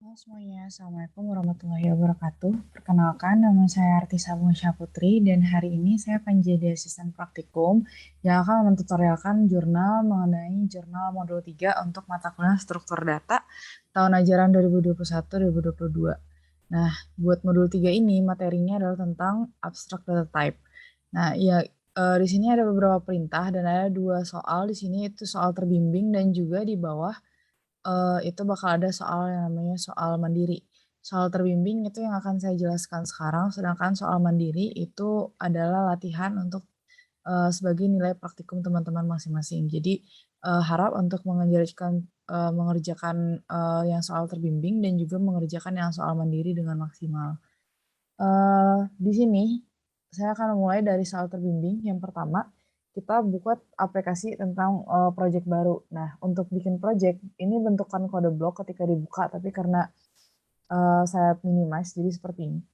Halo semuanya, Assalamualaikum warahmatullahi wabarakatuh. Perkenalkan, nama saya Artisa Bunga Putri dan hari ini saya akan jadi asisten praktikum yang akan mentutorialkan jurnal mengenai jurnal modul 3 untuk mata kuliah struktur data tahun ajaran 2021-2022. Nah, buat modul 3 ini materinya adalah tentang abstract data type. Nah, ya di sini ada beberapa perintah dan ada dua soal di sini itu soal terbimbing dan juga di bawah itu bakal ada soal yang namanya soal mandiri. Soal terbimbing itu yang akan saya jelaskan sekarang, sedangkan soal mandiri itu adalah latihan untuk sebagai nilai praktikum teman-teman masing-masing. Jadi harap untuk mengerjakan yang soal terbimbing dan juga mengerjakan yang soal mandiri dengan maksimal. Di sini saya akan mulai dari soal terbimbing. Yang pertama, kita buat aplikasi tentang project baru. Nah, untuk bikin project, ini bentukan kode blok ketika dibuka, tapi karena saya minimize, jadi seperti ini.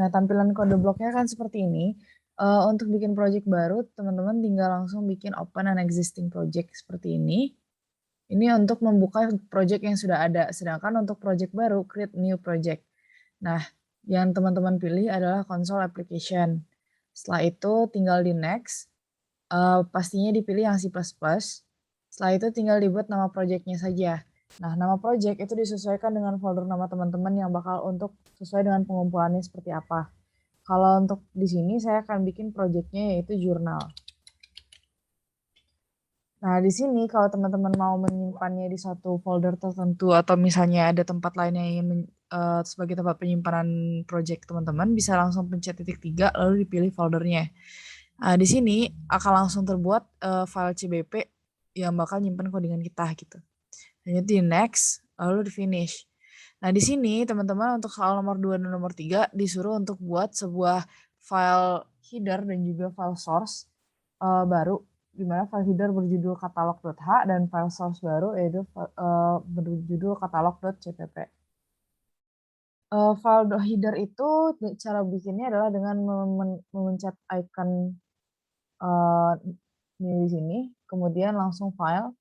Nah, tampilan kode bloknya kan seperti ini. Untuk bikin project baru, teman-teman tinggal langsung bikin open an existing project seperti ini. Ini untuk membuka project yang sudah ada. Sedangkan untuk project baru, create new project. Nah, yang teman-teman pilih adalah console application. Setelah itu tinggal di next. Pastinya dipilih yang C++. Setelah itu tinggal dibuat nama projectnya saja. Nah, nama project itu disesuaikan dengan folder nama teman-teman yang bakal untuk sesuai dengan pengumpulannya seperti apa. Kalau untuk di sini saya akan bikin projectnya yaitu jurnal. Nah, di sini kalau teman-teman mau menyimpannya di satu folder tertentu atau misalnya ada tempat lain yang ingin sebagai tempat penyimpanan project teman-teman, bisa langsung pencet titik 3 lalu dipilih foldernya. Di sini akan langsung terbuat file CBP yang bakal nyimpan codingan kita gitu. Lanjut di next, lalu di finish. Nah, di sini teman-teman untuk soal nomor 2 dan nomor 3 disuruh untuk buat sebuah file header dan juga file source baru, di mana file header berjudul katalog.h dan file source baru yaitu berjudul katalog.cpp. File header itu cara bikinnya adalah dengan memencet icon ini di sini, kemudian langsung file.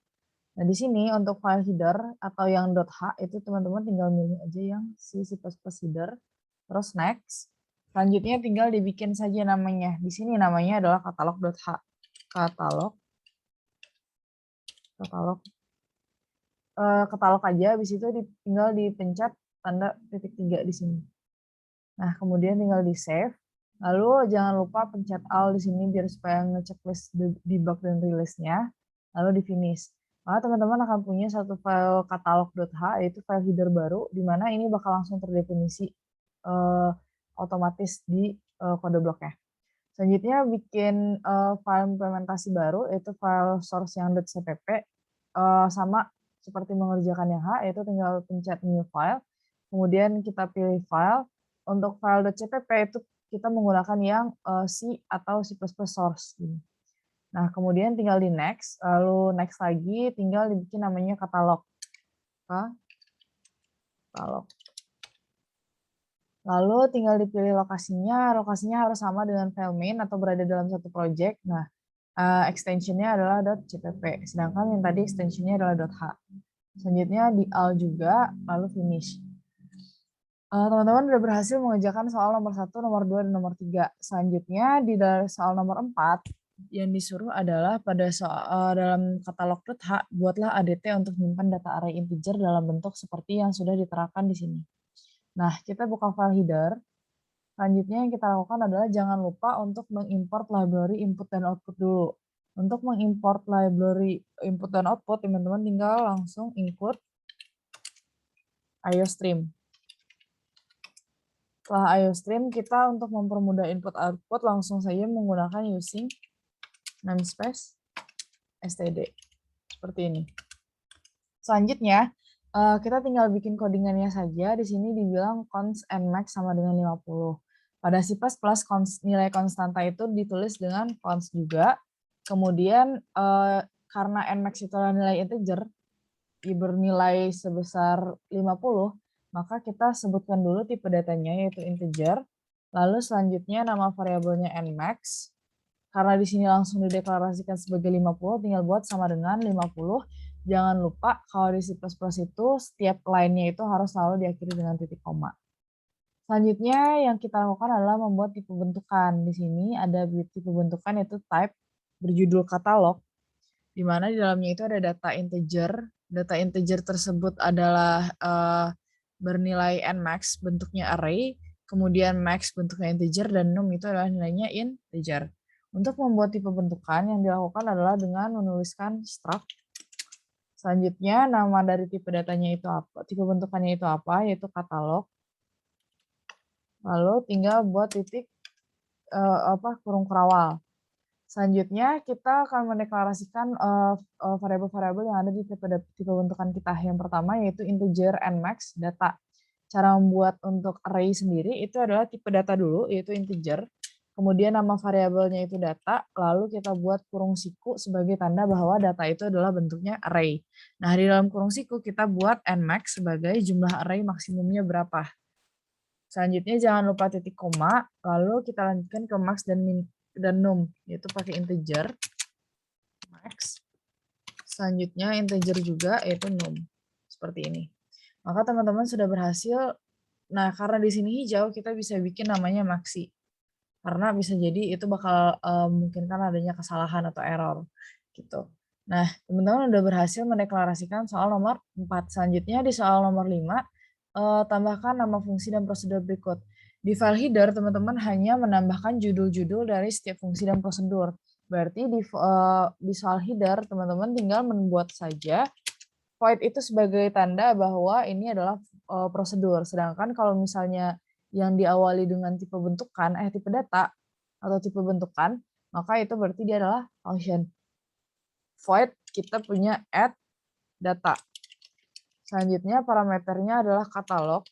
Nah, di sini untuk file header atau yang .h itu teman-teman tinggal milih aja yang C++ header, terus next. Selanjutnya tinggal dibikin saja namanya. Di sini namanya adalah katalog.h. Katalog, katalog, katalog aja, habis itu tinggal dipencet tanda titik 3 di sini. Nah, kemudian tinggal di save. Lalu jangan lupa pencet Alt di sini biar supaya ngechecklist debug dan release-nya. Lalu di finish. Maka teman-teman akan punya satu file katalog.h yaitu file header baru di mana ini bakal langsung terdefinisi otomatis di kode bloknya. Selanjutnya bikin file implementasi baru yaitu file source yang .cpp sama seperti mengerjakan yang H yaitu tinggal pencet new file. Kemudian kita pilih file. Untuk file .cpp itu kita menggunakan yang C atau C++ source. Nah, kemudian tinggal di next, lalu next lagi tinggal dibikin namanya katalog. Katalog. Lalu tinggal dipilih lokasinya harus sama dengan file main atau berada dalam satu project. Nah, extensionnya adalah .cpp, sedangkan yang tadi extensionnya adalah .h. Selanjutnya di all juga, lalu finish. Teman-teman udah berhasil mengerjakan soal nomor 1, nomor 2, dan nomor 3. Selanjutnya di soal nomor 4, yang disuruh adalah pada soal dalam katalog.h, buatlah ADT untuk menyimpan data array integer dalam bentuk seperti yang sudah diterapkan di sini. Nah, kita buka file header. Selanjutnya yang kita lakukan adalah jangan lupa untuk mengimport library input dan output dulu. Untuk mengimport library input dan output, teman-teman tinggal langsung include IOStream. Setelah IOStream, kita untuk mempermudah input-output langsung saja menggunakan using namespace std. Seperti ini. Selanjutnya, kita tinggal bikin codingannya saja. Di sini dibilang const nmax sama dengan 50. Pada C++, nilai konstanta itu ditulis dengan const juga. Kemudian, karena nmax itu adalah nilai integer, bernilai sebesar 50, maka kita sebutkan dulu tipe datanya yaitu integer. Lalu selanjutnya nama variabelnya nmax. Karena di sini langsung dideklarasikan sebagai 50, tinggal buat sama dengan 50 Jangan lupa kalau di C++ itu setiap line-nya itu harus selalu diakhiri dengan titik koma. Selanjutnya yang kita lakukan adalah membuat tipe bentukan. Di sini ada tipe bentukan yaitu type berjudul katalog, di mana di dalamnya itu ada data integer. Data integer tersebut adalah bernilai nmax, bentuknya array, kemudian max bentuknya integer, dan num itu adalah nilainya integer. Untuk membuat tipe bentukan yang dilakukan adalah dengan menuliskan struct. Selanjutnya nama dari tipe datanya itu apa, tipe bentukannya itu apa, yaitu katalog. Lalu tinggal buat titik kurung kerawal. Selanjutnya kita akan mendeklarasikan variabel-variabel yang ada di tipe bentukan kita. Yang pertama yaitu integer nmax data. Cara membuat untuk array sendiri itu adalah tipe data dulu, yaitu integer. Kemudian nama variabelnya itu data, lalu kita buat kurung siku sebagai tanda bahwa data itu adalah bentuknya array. Nah, di dalam kurung siku kita buat nmax sebagai jumlah array maksimumnya berapa. Selanjutnya jangan lupa titik koma, lalu kita lanjutkan ke max dan num, yaitu pakai integer, max. Selanjutnya integer juga, yaitu num. Seperti ini. Maka teman-teman sudah berhasil. Nah, karena di sini hijau, kita bisa bikin namanya maxi. Karena bisa jadi itu bakal memungkinkan adanya kesalahan atau error. Gitu. Nah, teman-teman udah berhasil mendeklarasikan soal nomor 4. Selanjutnya di soal nomor 5, tambahkan nama fungsi dan prosedur berikut. Di file header, teman-teman hanya menambahkan judul-judul dari setiap fungsi dan prosedur. Berarti di soal header, teman-teman tinggal membuat saja void itu sebagai tanda bahwa ini adalah prosedur. Sedangkan kalau misalnya yang diawali dengan tipe bentukan, tipe data atau tipe bentukan, maka itu berarti dia adalah function. Void kita punya add data. Selanjutnya parameternya adalah katalog.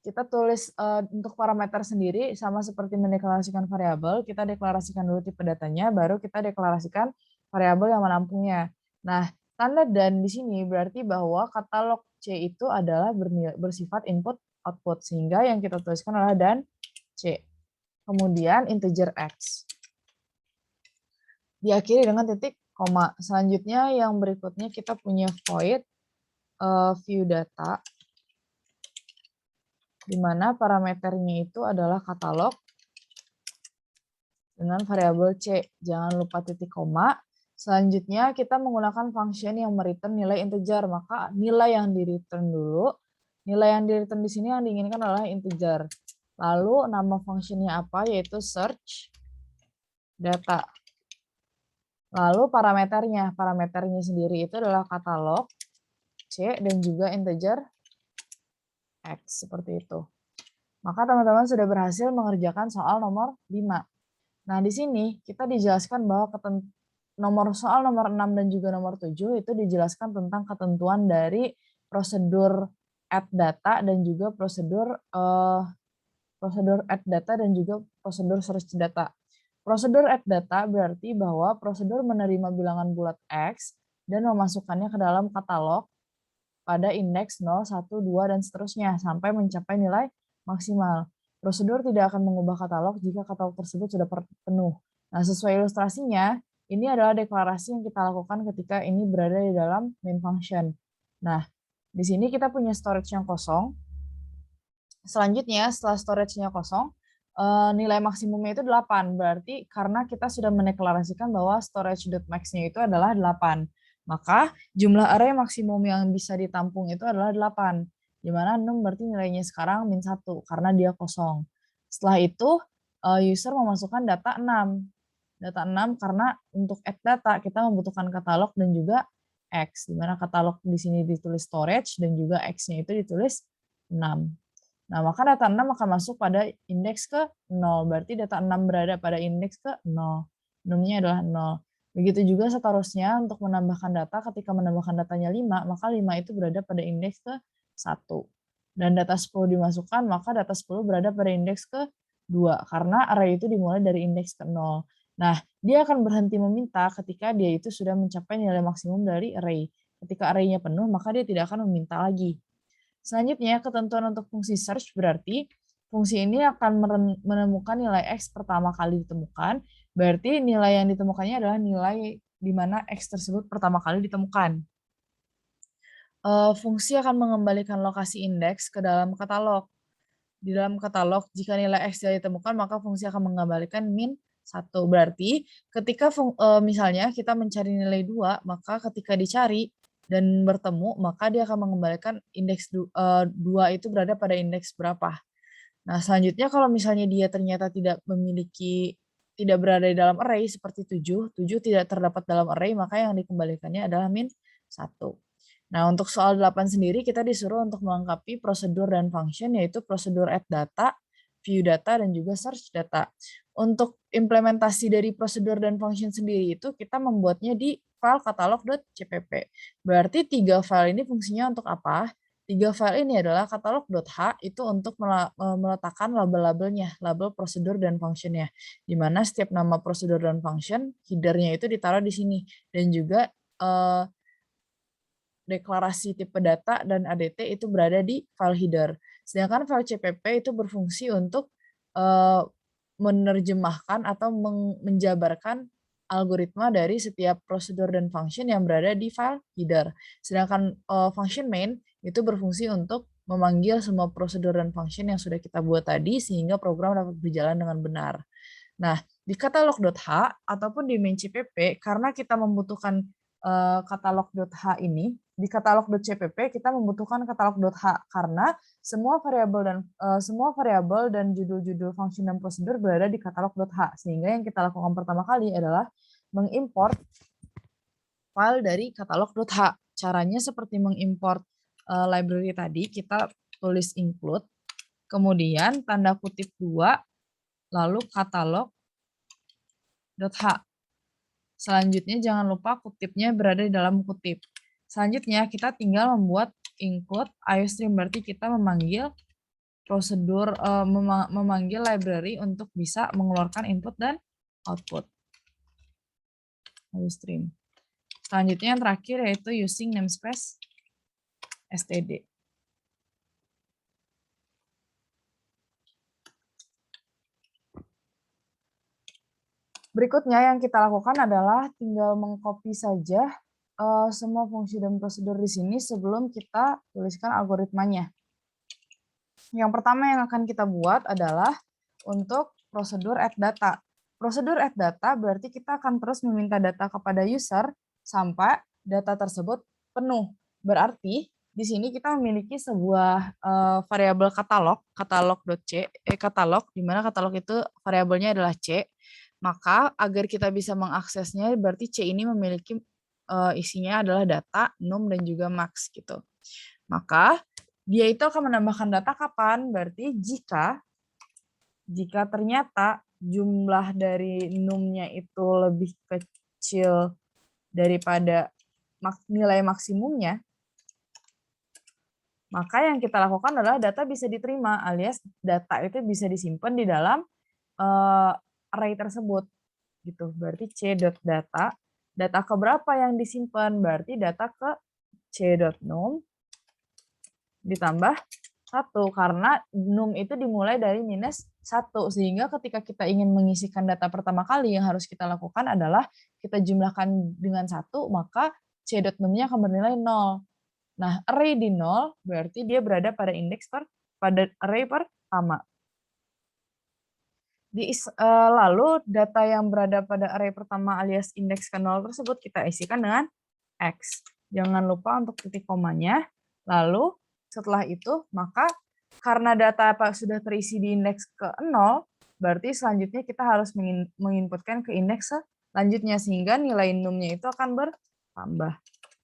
Kita tulis untuk parameter sendiri sama seperti mendeklarasikan variabel, kita deklarasikan dulu tipe datanya, baru kita deklarasikan variabel yang menampungnya. Nah, tanda dan di sini berarti bahwa katalog C itu adalah bersifat input output, sehingga yang kita tuliskan adalah dan C. Kemudian integer X. Diakhiri dengan titik koma. Selanjutnya yang berikutnya kita punya void view data, di mana parameternya itu adalah katalog dengan variabel C. Jangan lupa titik koma. Selanjutnya kita menggunakan function yang mereturn nilai integer, maka nilai yang di-return dulu. Nilai yang di-return di sini yang diinginkan adalah integer. Lalu nama functionnya apa, yaitu search data. Lalu parameternya sendiri itu adalah katalog C dan juga integer X, seperti itu. Maka teman-teman sudah berhasil mengerjakan soal nomor 5. Nah, di sini kita dijelaskan bahwa soal nomor 6 dan juga nomor 7 itu dijelaskan tentang ketentuan dari prosedur add data dan juga prosedur add data dan juga prosedur search data. Prosedur add data berarti bahwa prosedur menerima bilangan bulat X dan memasukkannya ke dalam katalog pada indeks 0, 1, 2, dan seterusnya sampai mencapai nilai maksimal. Prosedur tidak akan mengubah katalog jika katalog tersebut sudah penuh. Nah, sesuai ilustrasinya, ini adalah deklarasi yang kita lakukan ketika ini berada di dalam main function. Nah, di sini kita punya storage yang kosong. Selanjutnya, setelah storage-nya kosong, nilai maksimumnya itu 8. Berarti karena kita sudah mendeklarasikan bahwa storage.max-nya itu adalah 8. Maka jumlah array maksimum yang bisa ditampung itu adalah 8. Di mana 6 berarti nilainya sekarang min 1 karena dia kosong. Setelah itu user memasukkan data 6. Data 6 karena untuk add data kita membutuhkan katalog dan juga X. Di mana katalog di sini ditulis storage dan juga X-nya itu ditulis 6. Nah, maka data 6 akan masuk pada indeks ke 0. Berarti data 6 berada pada indeks ke 0. Numnya adalah 0. Begitu juga seterusnya untuk menambahkan data, ketika menambahkan datanya 5, maka 5 itu berada pada indeks ke 1. Dan data 10 dimasukkan, maka data 10 berada pada indeks ke 2. Karena array itu dimulai dari indeks ke 0. Nah, dia akan berhenti meminta ketika dia itu sudah mencapai nilai maksimum dari array. Ketika array-nya penuh, maka dia tidak akan meminta lagi. Selanjutnya, ketentuan untuk fungsi search berarti fungsi ini akan menemukan nilai X pertama kali ditemukan, berarti nilai yang ditemukannya adalah nilai di mana X tersebut pertama kali ditemukan. Fungsi akan mengembalikan lokasi indeks ke dalam katalog. Di dalam katalog, jika nilai X tidak ditemukan, maka fungsi akan mengembalikan min 1. Berarti ketika misalnya kita mencari nilai 2, maka ketika dicari dan bertemu, maka dia akan mengembalikan indeks 2 itu berada pada indeks berapa. Nah, selanjutnya kalau misalnya dia ternyata tidak berada di dalam array seperti 7, 7 tidak terdapat dalam array, maka yang dikembalikannya adalah min 1. Nah, untuk soal 8 sendiri kita disuruh untuk melengkapi prosedur dan function, yaitu prosedur add data, view data, dan juga search data. Untuk implementasi dari prosedur dan function sendiri itu kita membuatnya di file katalog.cpp. Berarti 3 file ini fungsinya untuk apa? 3 file ini adalah katalog.h itu untuk meletakkan label-labelnya, label prosedur dan function-nya. Di mana setiap nama prosedur dan function, header-nya itu ditaruh di sini. Dan juga deklarasi tipe data dan ADT itu berada di file header. Sedangkan file CPP itu berfungsi untuk menerjemahkan atau menjabarkan algoritma dari setiap prosedur dan function yang berada di file header. Sedangkan function main itu berfungsi untuk memanggil semua prosedur dan function yang sudah kita buat tadi sehingga program dapat berjalan dengan benar. Nah, di katalog.h ataupun di main CPP, karena kita membutuhkan katalog.h ini, di katalog.cpp kita membutuhkan katalog.h karena semua variabel dan judul-judul function dan prosedur berada di katalog.h. Sehingga yang kita lakukan pertama kali adalah mengimport file dari katalog.h. Caranya seperti mengimport library tadi, kita tulis include, kemudian tanda kutip 2, lalu katalog.h. Selanjutnya jangan lupa kutipnya berada di dalam kutip. Selanjutnya kita tinggal membuat include iostream, berarti kita memanggil prosedur memanggil library untuk bisa mengeluarkan input dan output iostream. Selanjutnya yang terakhir yaitu using namespace std. Berikutnya yang kita lakukan adalah tinggal mengcopy saja semua fungsi dan prosedur di sini sebelum kita tuliskan algoritmanya. Yang pertama yang akan kita buat adalah untuk prosedur add data. Prosedur add data berarti kita akan terus meminta data kepada user sampai data tersebut penuh. Berarti di sini kita memiliki sebuah variabel katalog, di mana katalog itu variabelnya adalah C. Maka agar kita bisa mengaksesnya berarti C ini memiliki isinya adalah data, num, dan juga max gitu. Maka dia itu akan menambahkan data kapan? Berarti jika ternyata jumlah dari num-nya itu lebih kecil daripada nilai maksimumnya, maka yang kita lakukan adalah data bisa diterima, alias data itu bisa disimpan di dalam array tersebut. Gitu. Berarti c.data, data keberapa yang disimpan? Berarti data ke c.num ditambah 1, karena num itu dimulai dari minus 1, sehingga ketika kita ingin mengisikan data pertama kali yang harus kita lakukan adalah kita jumlahkan dengan 1, maka c.num-nya akan bernilai 0. Nah, array di 0 berarti dia berada pada pada array pertama. Lalu data yang berada pada array pertama alias indeks ke 0 tersebut kita isikan dengan X. Jangan lupa untuk titik komanya. Lalu setelah itu, maka karena data sudah terisi di indeks ke 0, berarti selanjutnya kita harus menginputkan ke indeks selanjutnya, sehingga nilai num-nya itu akan bertambah.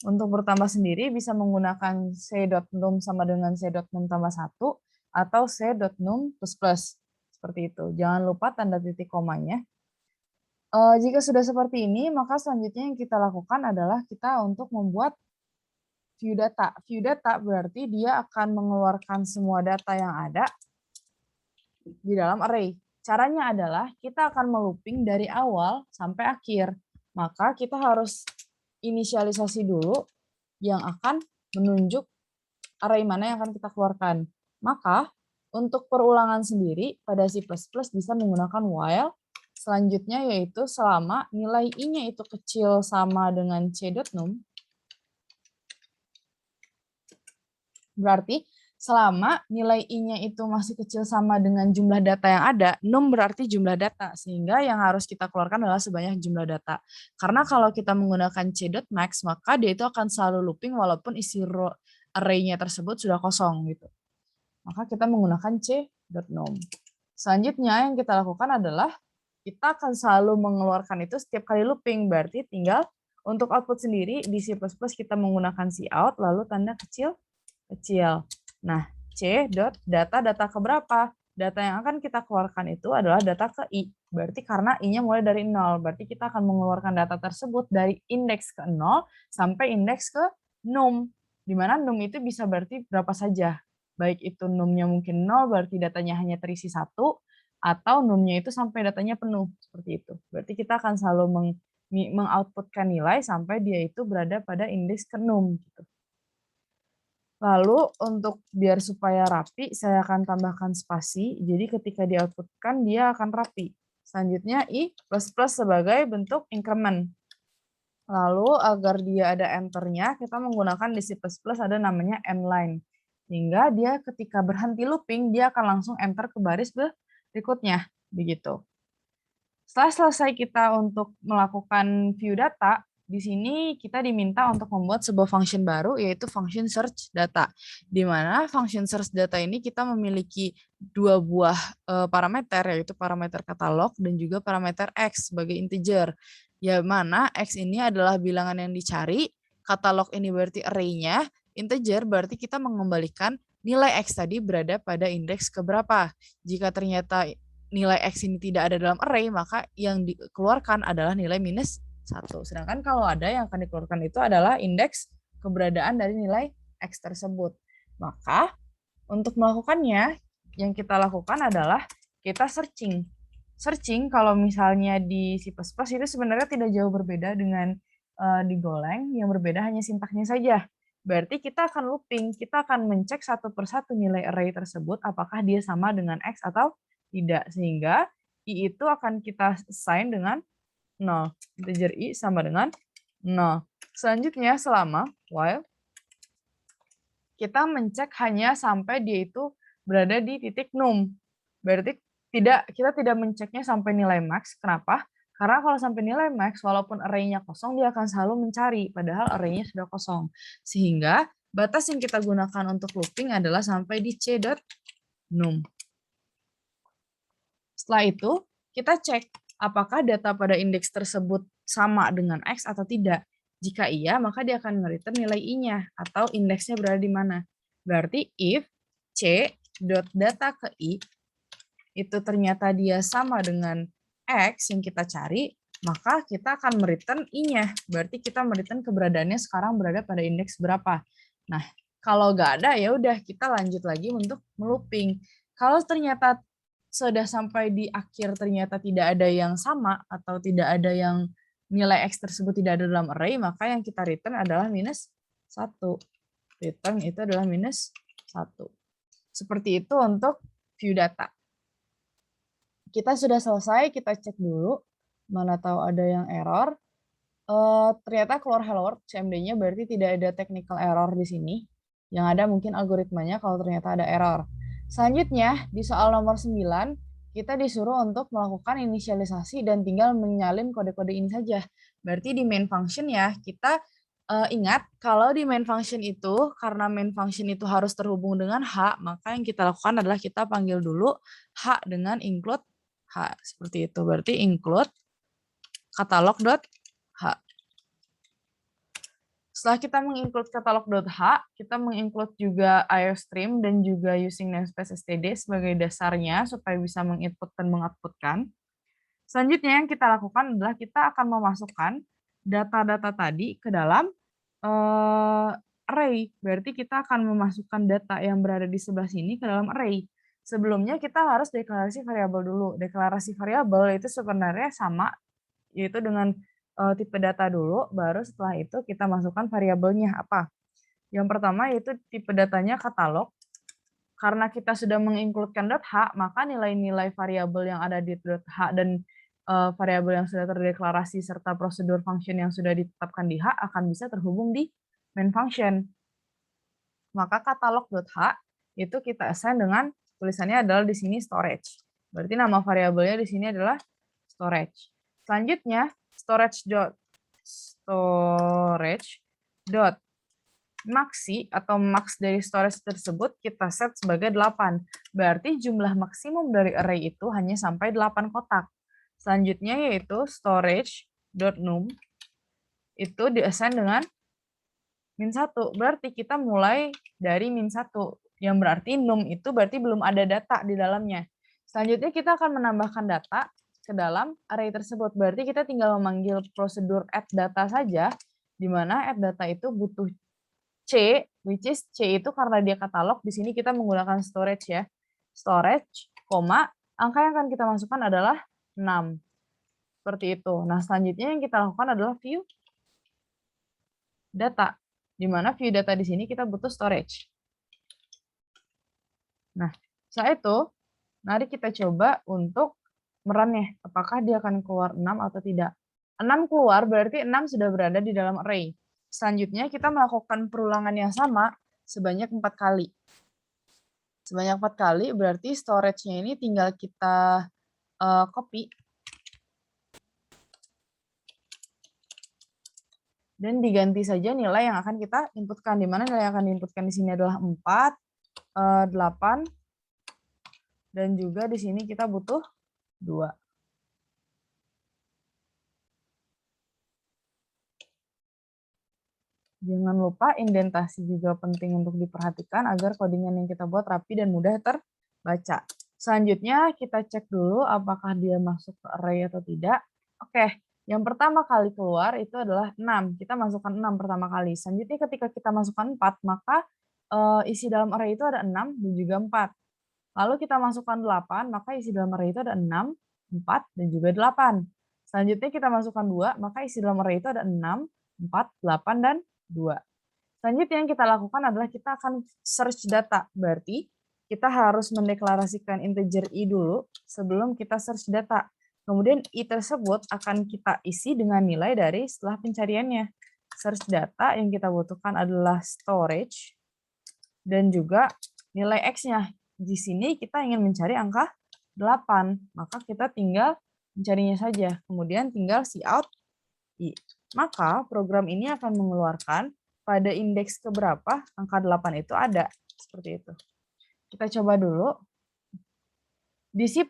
Untuk bertambah sendiri bisa menggunakan c.num sama dengan c.num tambah 1, atau c.num plus. Seperti itu. Jangan lupa tanda titik komanya. Jika sudah seperti ini, maka selanjutnya yang kita lakukan adalah kita untuk membuat view data. View data berarti dia akan mengeluarkan semua data yang ada di dalam array. Caranya adalah kita akan melooping dari awal sampai akhir. Maka kita harus inisialisasi dulu yang akan menunjuk array mana yang akan kita keluarkan. Maka untuk perulangan sendiri pada C++ bisa menggunakan while Selanjutnya yaitu selama nilai I-nya itu kecil sama dengan c.num, berarti selama nilai I-nya itu masih kecil sama dengan jumlah data yang ada, num berarti jumlah data, sehingga yang harus kita keluarkan adalah sebanyak jumlah data. Karena kalau kita menggunakan c.max, maka dia itu akan selalu looping walaupun isi array-nya tersebut sudah kosong gitu. Maka kita menggunakan c.num. Selanjutnya yang kita lakukan adalah kita akan selalu mengeluarkan itu setiap kali looping, berarti tinggal untuk output sendiri di C++ kita menggunakan cout lalu tanda kecil. Nah, c.data keberapa? Data yang akan kita keluarkan itu adalah data ke I. Berarti karena I-nya mulai dari 0, berarti kita akan mengeluarkan data tersebut dari indeks ke 0 sampai indeks ke num. Di mana num itu bisa berarti berapa saja. Baik itu num-nya mungkin 0, berarti datanya hanya terisi 1, atau num-nya itu sampai datanya penuh, seperti itu. Berarti kita akan selalu mengoutputkan nilai sampai dia itu berada pada indeks ke num. Gitu. Lalu untuk biar supaya rapi, saya akan tambahkan spasi. Jadi ketika di-outputkan, dia akan rapi. Selanjutnya I++ sebagai bentuk increment. Lalu agar dia ada enter-nya, kita menggunakan di C++ ada namanya endline. Sehingga dia ketika berhenti looping, dia akan langsung enter ke baris berikutnya. Begitu. Setelah selesai kita untuk melakukan view data, di sini kita diminta untuk membuat sebuah function baru, yaitu function search data. Di mana function search data ini kita memiliki dua buah parameter, yaitu parameter katalog dan juga parameter x sebagai integer. Ya mana x ini adalah bilangan yang dicari, katalog ini berarti array-nya, integer berarti kita mengembalikan nilai x tadi berada pada indeks keberapa. Jika ternyata nilai x ini tidak ada dalam array, maka yang dikeluarkan adalah nilai -1. Sedangkan kalau ada yang akan dikeluarkan itu adalah indeks keberadaan dari nilai x tersebut. Maka untuk melakukannya, yang kita lakukan adalah kita searching. Searching kalau misalnya di C++ itu sebenarnya tidak jauh berbeda dengan di Golang, yang berbeda hanya sintaknya saja. Berarti kita akan looping, kita akan mencek satu persatu nilai array tersebut apakah dia sama dengan x atau tidak. Sehingga I itu akan kita assign dengan 0. Integer I sama dengan 0. Selanjutnya selama while kita mencek hanya sampai dia itu berada di titik num. Berarti kita tidak menceknya sampai nilai max. Kenapa? Karena kalau sampai nilai max, walaupun array-nya kosong, dia akan selalu mencari, padahal array-nya sudah kosong. Sehingga batas yang kita gunakan untuk looping adalah sampai di c.num. Setelah itu, kita cek apakah data pada indeks tersebut sama dengan X atau tidak. Jika iya, maka dia akan nge-return nilai I-nya atau indeksnya berada di mana. Berarti if c.data ke I itu ternyata dia sama dengan X yang kita cari, maka kita akan mereturn I-nya. Berarti kita mereturn keberadaannya sekarang berada pada indeks berapa. Nah, kalau nggak ada ya udah kita lanjut lagi untuk melooping. Kalau ternyata sudah sampai di akhir ternyata tidak ada yang sama atau tidak ada yang nilai X tersebut tidak ada dalam array, maka yang kita return adalah -1. Return itu adalah -1. Seperti itu untuk view data. Kita sudah selesai, kita cek dulu. Mana tahu ada yang error. Ternyata keluar hello world CMD-nya, berarti tidak ada technical error di sini. Yang ada mungkin algoritmanya kalau ternyata ada error. Selanjutnya, di soal nomor 9, kita disuruh untuk melakukan inisialisasi dan tinggal menyalin kode-kode ini saja. Berarti di main function ya, kita ingat kalau di main function itu, karena main function itu harus terhubung dengan H, maka yang kita lakukan adalah kita panggil dulu H dengan include H. Seperti itu. Berarti include katalog.h. Setelah kita menginclude katalog.h, kita menginclude juga iostream dan juga using namespace std sebagai dasarnya supaya bisa menginput dan mengoutputkan. Selanjutnya yang kita lakukan adalah kita akan memasukkan data-data tadi ke dalam array. Berarti kita akan memasukkan data yang berada di sebelah sini ke dalam array. Sebelumnya kita harus deklarasi variabel dulu. Deklarasi variabel itu sebenarnya sama, yaitu dengan tipe data dulu, baru setelah itu kita masukkan variabelnya apa. Yang pertama yaitu tipe datanya katalog. Karena kita sudah mengincludekan .h, maka nilai-nilai variabel yang ada di .h dan variabel yang sudah terdeklarasi serta prosedur function yang sudah ditetapkan di H akan bisa terhubung di main function. Maka katalog.h itu kita assign dengan tulisannya adalah di sini storage. Berarti nama variabelnya di sini adalah storage. Selanjutnya storage maxi atau max dari storage tersebut kita set sebagai 8. Berarti jumlah maksimum dari array itu hanya sampai 8 kotak. Selanjutnya yaitu storage.num itu diassign dengan -1. Berarti kita mulai dari -1. Yang berarti num itu berarti belum ada data di dalamnya. Selanjutnya kita akan menambahkan data ke dalam array tersebut. Berarti kita tinggal memanggil prosedur add data saja, di mana add data itu butuh C, which is C itu karena dia katalog, di sini kita menggunakan storage ya. Storage, angka yang akan kita masukkan adalah 6. Seperti itu. Nah, selanjutnya yang kita lakukan adalah view data. Di mana view data di sini kita butuh storage. Nah, setelah itu, mari kita coba untuk merunnya. Apakah dia akan keluar 6 atau tidak. 6 keluar, berarti 6 sudah berada di dalam array. Selanjutnya kita melakukan perulangan yang sama sebanyak 4 kali. Sebanyak 4 kali berarti storage-nya ini tinggal kita copy. Dan diganti saja nilai yang akan kita inputkan. Di mana nilai yang akan diinputkan di sini adalah 4, 8, dan juga di sini kita butuh 2. Jangan lupa indentasi juga penting untuk diperhatikan agar codingan yang kita buat rapi dan mudah terbaca. Selanjutnya kita cek dulu apakah dia masuk ke array atau tidak. Oke, yang pertama kali keluar itu adalah 6. Kita masukkan 6 pertama kali. Selanjutnya ketika kita masukkan 4, maka isi dalam array itu ada 6 dan juga 4. Lalu kita masukkan 8, maka isi dalam array itu ada 6, 4, dan juga 8. Selanjutnya kita masukkan 2, maka isi dalam array itu ada 6, 4, 8, dan 2. Selanjutnya yang kita lakukan adalah kita akan search data. Berarti kita harus mendeklarasikan integer i dulu sebelum kita search data. Kemudian i tersebut akan kita isi dengan nilai dari setelah pencariannya. Search data yang kita butuhkan adalah storage dan juga nilai x-nya. Di sini kita ingin mencari angka 8, maka kita tinggal mencarinya saja. Kemudian tinggal cout i. Maka program ini akan mengeluarkan pada indeks keberapa angka 8 itu ada. Seperti itu. Kita coba dulu. Di C++,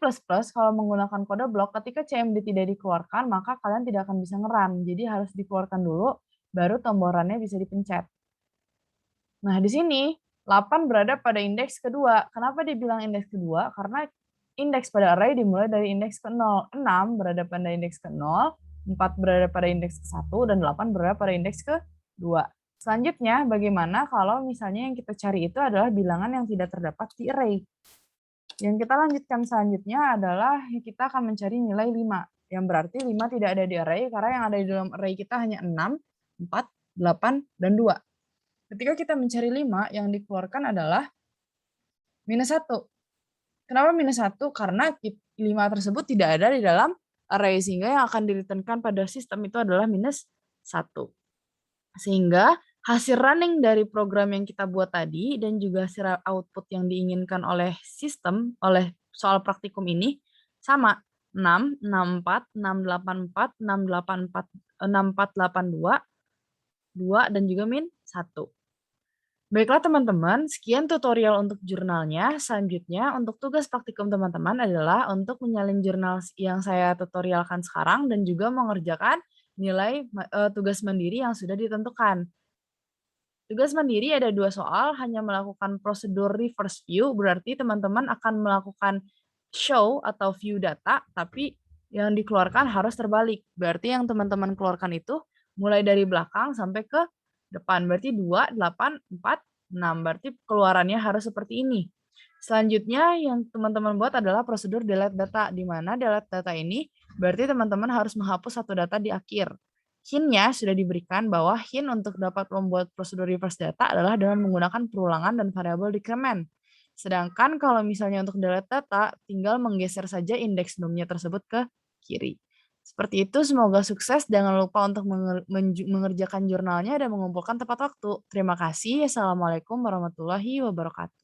kalau menggunakan kode blok, ketika CMD tidak dikeluarkan, maka kalian tidak akan bisa ngerun. Jadi harus dikeluarkan dulu, baru tombol run-nya bisa dipencet. Nah, di sini 8 berada pada indeks kedua. Kenapa dibilang indeks kedua? Karena indeks pada array dimulai dari indeks ke-0. 6 berada pada indeks ke-0, 4 berada pada indeks ke-1, dan 8 berada pada indeks ke-2. Selanjutnya, bagaimana kalau misalnya yang kita cari itu adalah bilangan yang tidak terdapat di array? Yang kita lanjutkan selanjutnya adalah kita akan mencari nilai 5. Yang berarti 5 tidak ada di array, karena yang ada di dalam array kita hanya 6, 4, 8, dan 2. Ketika kita mencari 5, yang dikeluarkan adalah -1. Kenapa -1? Karena 5 tersebut tidak ada di dalam array, sehingga yang akan direturnkan pada sistem itu adalah -1. Sehingga hasil running dari program yang kita buat tadi dan juga hasil output yang diinginkan oleh sistem, oleh soal praktikum ini sama. 6, 64, 684, 684, 6482, 2, dan juga -1. Baiklah teman-teman, sekian tutorial untuk jurnalnya. Selanjutnya untuk tugas praktikum teman-teman adalah untuk menyalin jurnal yang saya tutorialkan sekarang dan juga mengerjakan nilai tugas mandiri yang sudah ditentukan. Tugas mandiri ada 2 soal, hanya melakukan prosedur reverse view, berarti teman-teman akan melakukan show atau view data, tapi yang dikeluarkan harus terbalik. Berarti yang teman-teman keluarkan itu mulai dari belakang sampai ke depan. Berarti 2, 8, 4, 6. Berarti keluarannya harus seperti ini. Selanjutnya yang teman-teman buat adalah prosedur delete data, di mana delete data ini berarti teman-teman harus menghapus satu data di akhir. Hint-nya sudah diberikan bahwa hint untuk dapat membuat prosedur reverse data adalah dengan menggunakan perulangan dan variabel decrement. Sedangkan kalau misalnya untuk delete data, tinggal menggeser saja indeks num-nya tersebut ke kiri. Seperti itu, semoga sukses. Jangan lupa untuk mengerjakan jurnalnya dan mengumpulkan tepat waktu. Terima kasih. Assalamualaikum warahmatullahi wabarakatuh.